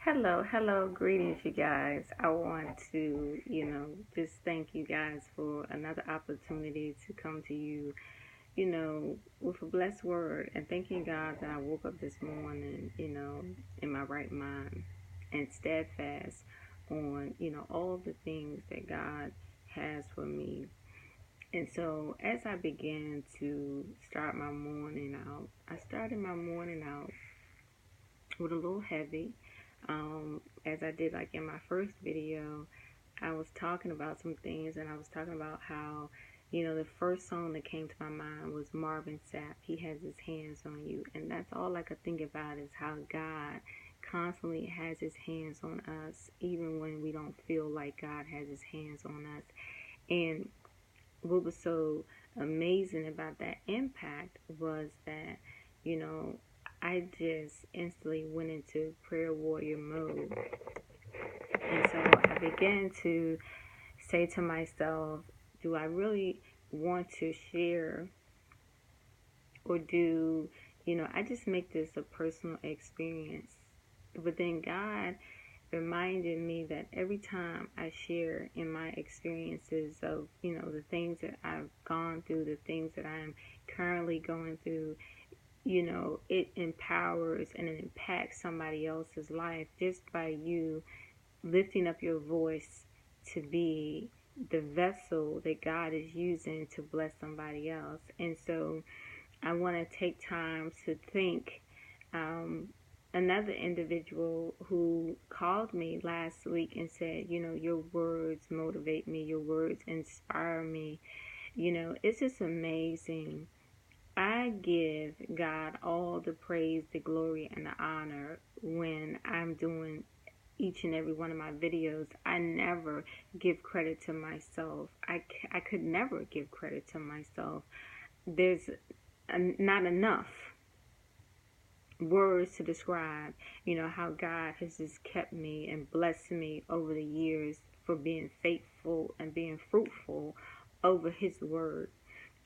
Hello, greetings, you guys. I want to, just thank you guys for another opportunity to come to you, with a blessed word and thanking God that I woke up this morning, in my right mind and steadfast on, all the things that God has for me. And so as I began to start my morning out, I started my morning out with a little heavy. As I did like in my first video, I was talking about some things and I was talking about how, the first song that came to my mind was Marvin Sapp, He Has His Hands on You. And that's all I could think about is how God constantly has his hands on us, even when we don't feel like God has his hands on us. And what was so amazing about that impact was that, you know, I just instantly went into prayer warrior mode. And so I began to say to myself, do I really want to share, or I just make this a personal experience? But then God reminded me that every time I share in my experiences of, the things that I've gone through, the things that I'm currently going through, it empowers and it impacts somebody else's life just by you lifting up your voice to be the vessel that God is using to bless somebody else. And so I want to take time to thank another individual who called me last week and said, your words motivate me, your words inspire me. It's just amazing. I give God all the praise, the glory, and the honor when I'm doing each and every one of my videos. I never give credit to myself. I could never give credit to myself. There's not enough words to describe, how God has just kept me and blessed me over the years for being faithful and being fruitful over his word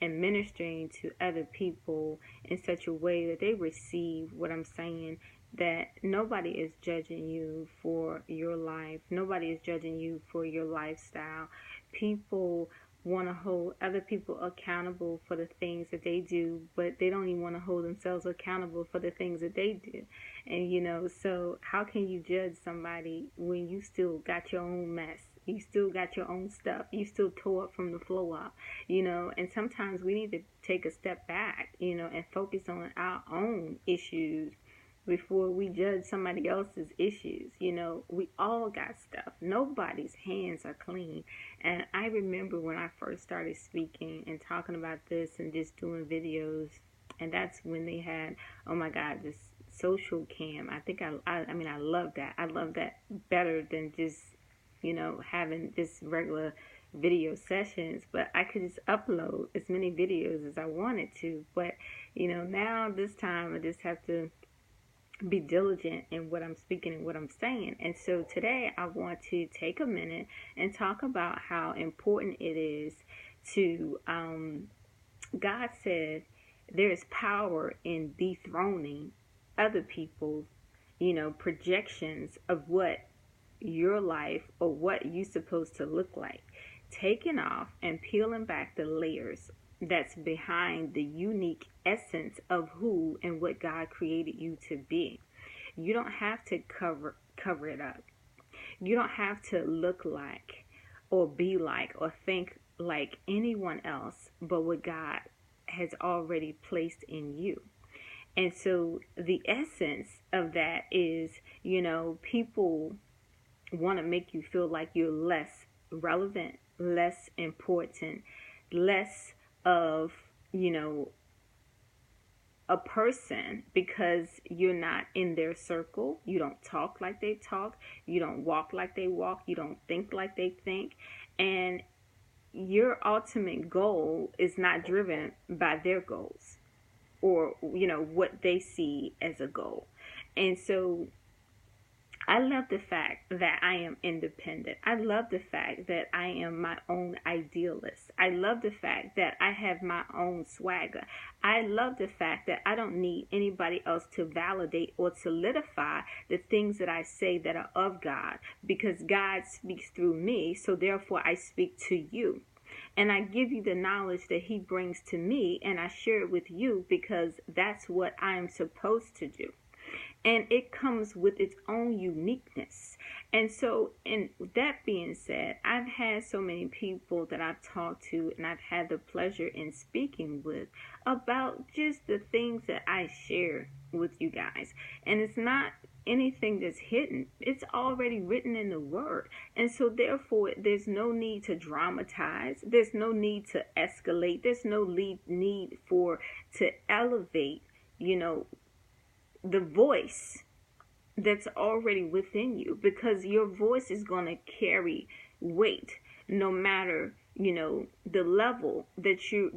and ministering to other people in such a way that they receive what I'm saying, that nobody is judging you for your life. Nobody is judging you for your lifestyle. People want to hold other people accountable for the things that they do, but they don't even want to hold themselves accountable for the things that they do. And so how can you judge somebody when you still got your own mess? You still got your own stuff. You still tore up from the floor up, and sometimes we need to take a step back, and focus on our own issues before we judge somebody else's issues. We all got stuff. Nobody's hands are clean. And I remember when I first started speaking and talking about this and just doing videos, and that's when they had, oh my God, this social cam. I think I mean, I love that. I love that better than just, having just regular video sessions, but I could just upload as many videos as I wanted to. But, now this time I just have to be diligent in what I'm speaking and what I'm saying. And so today I want to take a minute and talk about how important it is to, God said there is power in dethroning other people's, projections of what your life or what you're supposed to look like. Taking off and peeling back the layers that's behind the unique essence of who and what God created you to be. You don't have to cover it up. You don't have to look like or be like or think like anyone else but what God has already placed in you. And so the essence of that is, people want to make you feel like you're less relevant, less important, less of, a person because you're not in their circle. You don't talk like they talk. You don't walk like they walk. You don't think like they think. And your ultimate goal is not driven by their goals or, what they see as a goal. And so I love the fact that I am independent. I love the fact that I am my own idealist. I love the fact that I have my own swagger. I love the fact that I don't need anybody else to validate or solidify the things that I say that are of God, because God speaks through me, so therefore I speak to you. And I give you the knowledge that He brings to me, and I share it with you because that's what I'm supposed to do. And it comes with its own uniqueness. And so, and that being said, I've had so many people that I've talked to and I've had the pleasure in speaking with about just the things that I share with you guys. And it's not anything that's hidden, it's already written in the Word. And so therefore there's no need to dramatize, there's no need to escalate, there's no need for to elevate, you know, the voice that's already within you, because your voice is going to carry weight no matter, you know, the level that you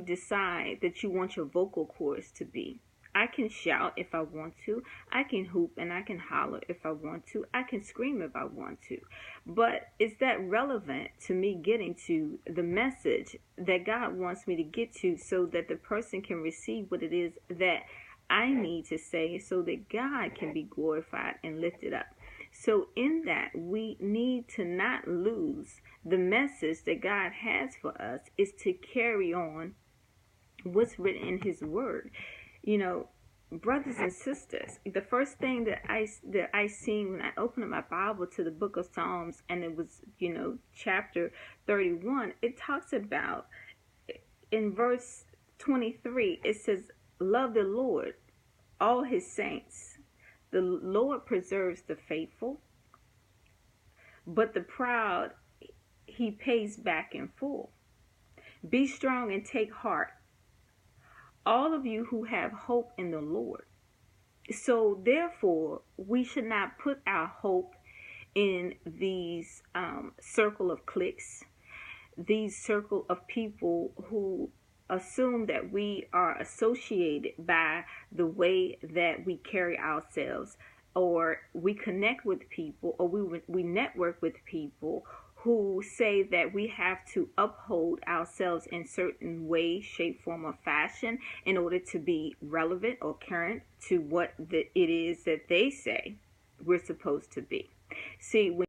decide that you want your vocal cords to be. I can shout if I want to, I can hoop and I can holler if I want to, I can scream if I want to, but is that relevant to me getting to the message that God wants me to get to, so that the person can receive what it is that I need to say, so that God can be glorified and lifted up? So in that, we need to not lose the message that God has for us, is to carry on what's written in His Word. You know, brothers and sisters, the first thing that I seen when I opened up my Bible to the book of Psalms, and it was, you know, chapter 31, it talks about, in verse 23, it says, love the Lord, all His saints. The Lord preserves the faithful, but the proud He pays back in full. Be strong and take heart, all of you who have hope in the Lord. So therefore, we should not put our hope in these circle of cliques, these circle of people who assume that we are associated by the way that we carry ourselves, or we connect with people, or we network with people who say that we have to uphold ourselves in certain way, shape, form, or fashion in order to be relevant or current to what it is that they say we're supposed to be. See, when